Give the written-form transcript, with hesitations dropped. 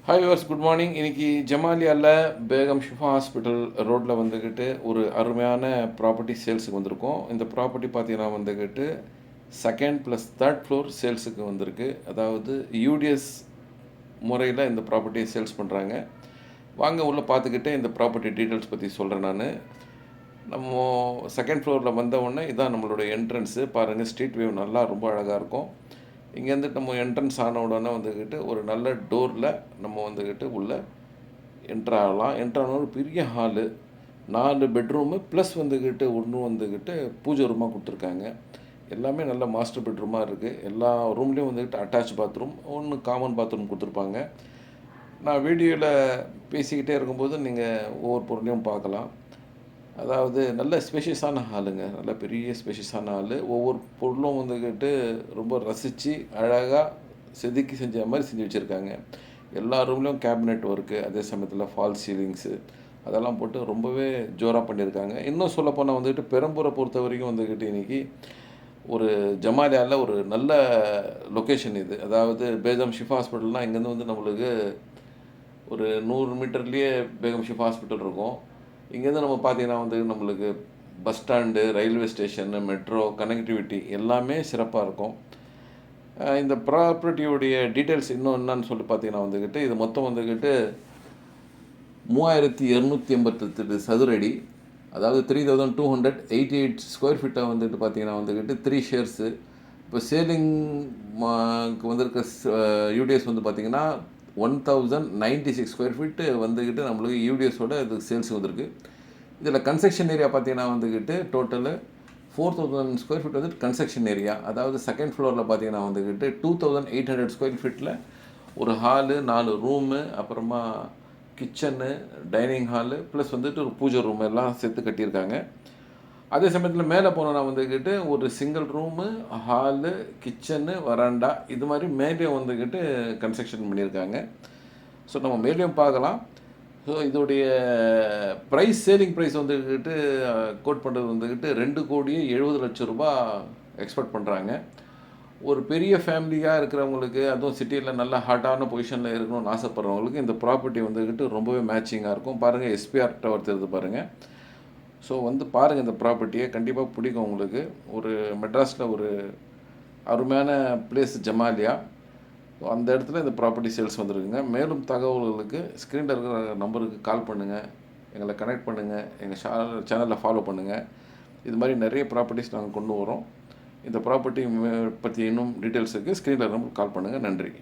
Hi viewers, good morning. இன்றைக்கி ஜமாலியாவில் Begum Shifa hospital ரோட்டில் வந்துக்கிட்டு ஒரு அருமையான ப்ராப்பர்ட்டி சேல்ஸுக்கு வந்திருக்கோம். இந்த ப்ராப்பர்ட்டி பார்த்தீங்கன்னா வந்துக்கிட்டு செகண்ட் ப்ளஸ் தேர்ட் ஃப்ளோர் சேல்ஸுக்கு வந்திருக்கு. அதாவது யூடிஎஸ் முறையில் இந்த ப்ராப்பர்ட்டியை சேல்ஸ் பண்ணுறாங்க. வாங்க உள்ளே பார்த்துக்கிட்டு இந்த ப்ராப்பர்ட்டி டீட்டெயில்ஸ் பற்றி சொல்கிறேன் நான். நம்ம செகண்ட் ஃப்ளோரில் வந்த உடனே இதான் நம்மளோட என்ட்ரன்ஸு. பாருங்கள், ஸ்ட்ரீட் வியூ நல்லா ரொம்ப அழகாக இருக்கும். இங்கேருந்து நம்ம என்ட்ரன்ஸ் ஆன உடனே வந்துக்கிட்டு ஒரு நல்ல டோரில் நம்ம வந்துக்கிட்டு உள்ளே என்ட்ராகலாம். என்ட்ரான ஒரு பெரிய ஹாலு, 4 பெட்ரூமு ப்ளஸ் வந்துக்கிட்டு ஒன்றும் வந்துக்கிட்டு பூஜை ரூமாக கொடுத்துருக்காங்க. எல்லாமே நல்ல மாஸ்டர் பெட்ரூமாக இருக்குது. எல்லா ரூம்லேயும் வந்துக்கிட்டு அட்டாச் பாத்ரூம், ஒன்று காமன் பாத்ரூம் கொடுத்துருப்பாங்க. நான் வீடியோவில் பேசிக்கிட்டே இருக்கும்போது நீங்கள் ஒவ்வொரு பொருளையும் பார்க்கலாம். அதாவது நல்ல ஸ்பேஷியஸான ஹாலுங்க, நல்ல பெரிய ஸ்பேஷியஸான ஹாலு. ஒவ்வொரு பொருளும் வந்துக்கிட்டு ரொம்ப ரசித்து அழகாக செதுக்கி செஞ்ச மாதிரி செஞ்சு வச்சுருக்காங்க. எல்லா ரூம்லேயும் கேபினெட் ஒர்க்கு, அதே சமயத்தில் ஃபால் சீலிங்ஸு அதெல்லாம் போட்டு ரொம்பவே ஜோராக பண்ணியிருக்காங்க. இன்னும் சொல்லப்போனால் வந்துக்கிட்டு பெரம்பூரை பொறுத்த வரைக்கும் வந்துக்கிட்டு இன்றைக்கி ஒரு ஜமாலியாவில் ஒரு நல்ல லொக்கேஷன் இது. அதாவது பேகம் ஷிஃபா ஹாஸ்பிட்டல்னால் இங்கேருந்து வந்து நம்மளுக்கு ஒரு 100 மீட்டர்லேயே பேகம் ஷிஃபா ஹாஸ்பிட்டல் இருக்கும். இங்கேருந்து நம்ம பார்த்திங்கன்னா வந்து நம்மளுக்கு bus stand, railway station, metro connectivity எல்லாமே சிறப்பாக இருக்கும். இந்த ப்ராப்பர்ட்டியோடைய டீட்டெயில்ஸ் இன்னும் என்னன்னு சொல்லி பார்த்தீங்கன்னா வந்துக்கிட்டு இது மொத்தம் வந்துக்கிட்டு 3288 சதுரடி, அதாவது 3288 ஸ்கொயர் ஃபீட்டை வந்துட்டு பார்த்தீங்கன்னா வந்துக்கிட்டு 3 ஷேர்ஸு. இப்போ சேலிங்க்கு வந்திருக்க யூடிஎஸ் வந்து பார்த்திங்கன்னா 1096 ஸ்கொயர் ஃபீட்டு வந்துக்கிட்டு நம்மளுக்கு யூடிஎஸோட இது சேல்ஸ் வந்திருக்கு. இதில் கன்ஸ்ட்ரக்ஷன் ஏரியா பார்த்தீங்கன்னா வந்துக்கிட்டு டோட்டலு 4000 ஸ்கொயர் ஃபீட் வந்துட்டு கன்ஸ்ட்ரக்ஷன் ஏரியா. அதாவது செகண்ட் ஃப்ளோரில் பார்த்தீங்கன்னா வந்துக்கிட்டு 2800 ஸ்கொயர் ஃபீட்டில் ஒரு ஹாலு, 4 ரூமு, அப்புறமா கிச்சனு, டைனிங் ஹாலு ப்ளஸ் வந்துட்டு ஒரு பூஜை ரூம் எல்லாம் சேர்த்து கட்டியிருக்காங்க. அதே சமயத்தில் மேலே போனோன்னா வந்துக்கிட்டு ஒரு சிங்கிள் ரூமு, ஹாலு, கிச்சனு, வராண்டா இது மாதிரி மேலேயும் வந்துக்கிட்டு கன்ஸ்ட்ரக்ஷன் பண்ணியிருக்காங்க. ஸோ நம்ம மேலேயும் பார்க்கலாம். ஸோ இதோடைய ப்ரைஸ், சேலிங் ப்ரைஸ் வந்துக்கிட்டு கோட் பண்ணுறது வந்துக்கிட்டு 2,70,00,000 எக்ஸ்பெக்ட் பண்ணுறாங்க. ஒரு பெரிய ஃபேமிலியாக இருக்கிறவங்களுக்கு, அதுவும் சிட்டியில் நல்ல ஹாட்டான பொசிஷனில் இருக்கணும்னு ஆசைப்பட்றவங்களுக்கு இந்த ப்ராப்பர்ட்டி வந்துக்கிட்டு ரொம்பவே மேட்சிங்காக இருக்கும். பாருங்கள், எஸ்பிஆர் டவர் தெரியுது பாருங்கள். ஸோ வந்து பாருங்கள், இந்த ப்ராப்பர்ட்டியை கண்டிப்பாக பிடிக்கும் உங்களுக்கு. ஒரு மெட்ராஸில் ஒரு அருமையான பிளேஸ் ஜமாலியா. ஸோ அந்த இடத்துல இந்த ப்ராப்பர்ட்டி சேல்ஸ் வந்துருக்குங்க. மேலும் தகவல்களுக்கு ஸ்க்ரீனில் இருக்கிற நம்பருக்கு கால் பண்ணுங்கள், எங்களை கனெக்ட் பண்ணுங்கள், எங்கள் சேனலில் ஃபாலோ பண்ணுங்கள். இது மாதிரி நிறைய ப்ராப்பர்ட்டிஸ் நாங்கள் கொண்டு வரோம். இந்த ப்ராப்பர்ட்டி பற்றி இன்னும் டீட்டெயில்ஸுக்கு ஸ்க்ரீனில் நம்பருக்கு கால் பண்ணுங்கள். நன்றி.